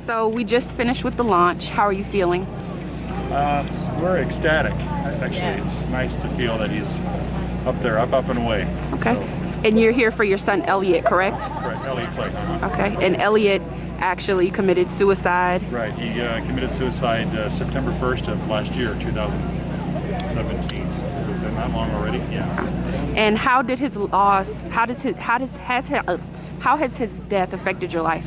So we just finished with the launch. How are you feeling? We're ecstatic. Actually, it's nice to feel that he's up there, up and away. Okay. So, and you're here for your son Elliot, correct? correct, Elliot Clay. Okay. And Elliot actually committed suicide. Right, he committed suicide September 1st of last year, 2017. Has it been that long already? Yeah. And how did his loss, how has his death affected your life?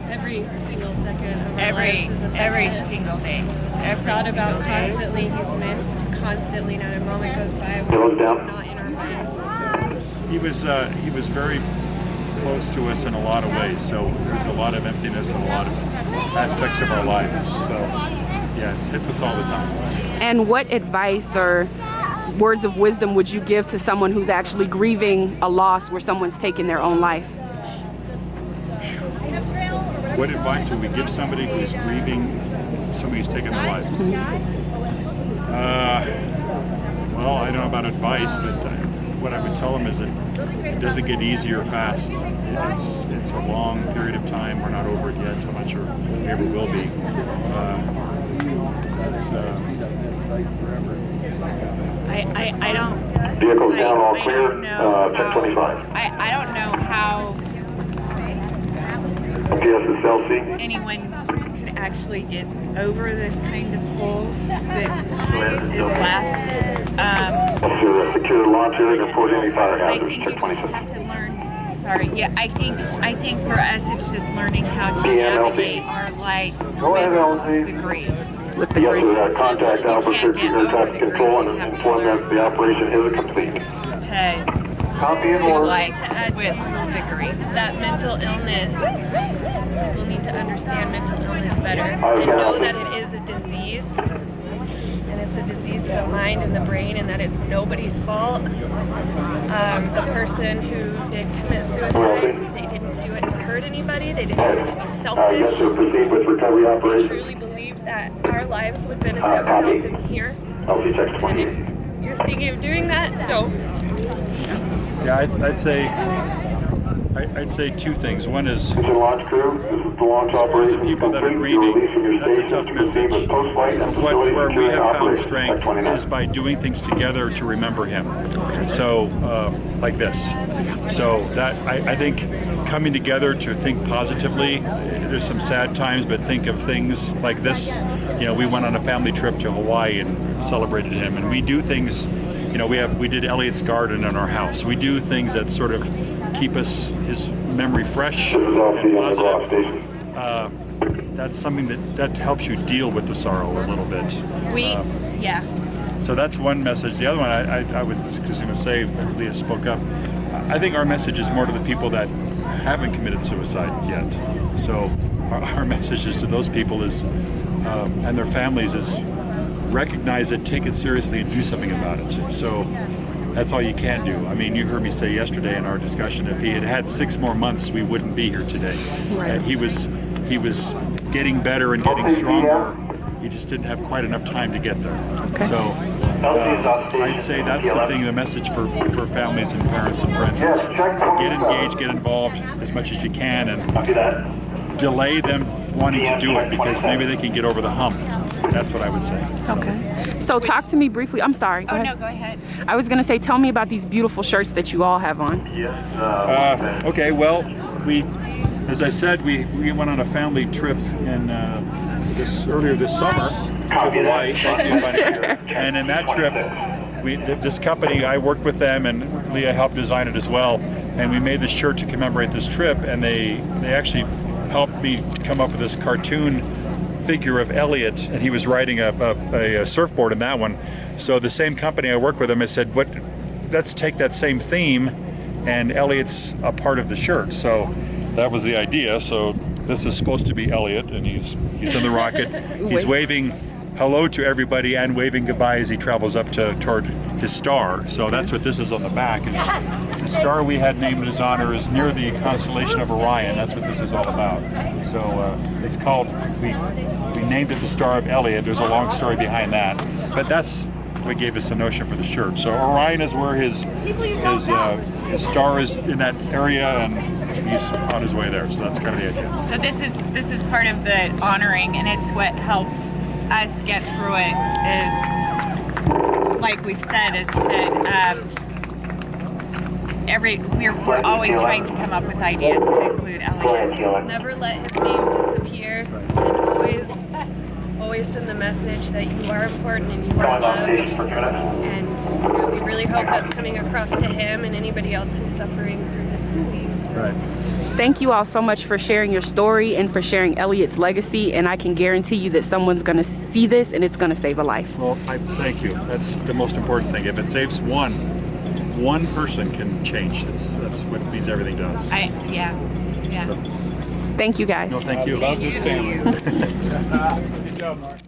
Every single second of our Every lives is affected. single day. He's thought about constantly. He's missed constantly. Not a moment goes by where he's not in our minds. He was very close to us in a lot of ways. So there's a lot of emptiness in a lot of aspects of our life. So yeah, it hits us all the time. And what advice or words of wisdom would you give to someone who's actually grieving a loss where someone's taken their own life? What advice would we give somebody who is grieving somebody who's taken their life? Well, I don't know about advice, but what I would tell them is that it doesn't get easier fast. It's a long period of time. We're not over it yet. I'm not sure we ever will be. I don't. Vehicles down, all clear. I don't know. 1025. I don't know how PSSLC. anyone could actually get over this kind of hole that is left. Secure launch area, report any fire I hazards. think you Check just 26. have to learn. Sorry. Yeah, I think for us it's just learning how to PMLD. navigate our life Go ahead, with the LZ. grief. With the Yes, grief? sir. Contact Alpha can't Search get Air over Traffic the Control grief. and You have to inform them the operation is complete. To Copy and do order. life with the grief. That mental illness, people need to understand mental illness better and Okay. know that it is a disease. And it's a disease of the mind and the brain, and that it's nobody's fault. The person who did commit suicide, they didn't do it to hurt anybody. They didn't do it to be Yes, selfish. sir. Proceed with recovery They operation. truly believed that our lives would benefit without them here. LZ checks And 28. if you're thinking of doing that, don't. Yeah, I'd say two things. One is, Attention launch crew, this is the launch as far as the operation people that are complete. You're grieving, releasing your that's a station tough to proceed message. with post-flight and facility Where we securing have found operation. strength Check 29. is by doing things together to remember him. So, like this. So that I think coming together to think positively. There's some sad times, but think of things like this. You know, we went on a family trip to Hawaii and celebrated him, and we do things. You know, we did Elliot's garden in our house. We do things that sort of keep his memory fresh This is LC and on the block positive. station. That's something that helps you deal with the sorrow a little bit. Yeah. So that's one message. The other one I was just going to say, as Leah spoke up, I think our message is more to the people that haven't committed suicide yet. So our message is to those people is, and their families is, recognize it, take it seriously, and do something about it. So that's all you can do. I mean, you heard me say yesterday in our discussion, if he had had 6 more months, we wouldn't be here today. Right. And he was getting better and getting stronger. He just didn't have quite enough time to get there. Okay. So I'd say that's the thing, the message for families and parents and friends is get engaged, get involved as much as you can, and Copy that. delay them wanting to do it because maybe they can get over the hump. That's what I would say. Okay. So talk to me briefly. I'm sorry. Go Oh ahead. no, go ahead. I was going to say, tell me about these beautiful shirts that you all have on. Yes. Okay, well, as I said, we went on a family trip in earlier this summer to Hawaii. Thank you, buddy. And in that trip, this company, I worked with them, and Leah helped design it as well. And we made this shirt to commemorate this trip, and they actually helped me come up with this cartoon figure of Elliot, and he was riding a surfboard in that one. So the same company I work with them, I said, let's take that same theme, and Elliot's a part of the shirt. So that was the idea. So this is supposed to be Elliot, and he's in the rocket. He's waving hello to everybody and waving goodbye as he travels up toward his star. So that's what this is on the back. The star we had named in his honor is near the constellation of Orion. That's what this is all about. So it's called, we named it the Star of Elliot. There's a long story behind that. But that's we gave us a notion for the shirt. So Orion is where his star is in that area, and he's on his way there. So that's kind of the idea. So this is part of the honoring, and it's what helps us get through it. Is like we've said, is that we're always trying to come up with ideas to include Elliot. Never let his name disappear, and always send the message that you are important and you are loved. And we really hope that's coming across to him and anybody else who's suffering through this disease. Right. Thank you all so much for sharing your story and for sharing Elliot's legacy, and I can guarantee you that someone's going to see this and it's going to save a life. Well, I thank you. That's the most important thing. If it saves one person can change. That's what means everything to us. Yeah. So, Thank you guys. no, thank you. I love this family. Good job, Mark.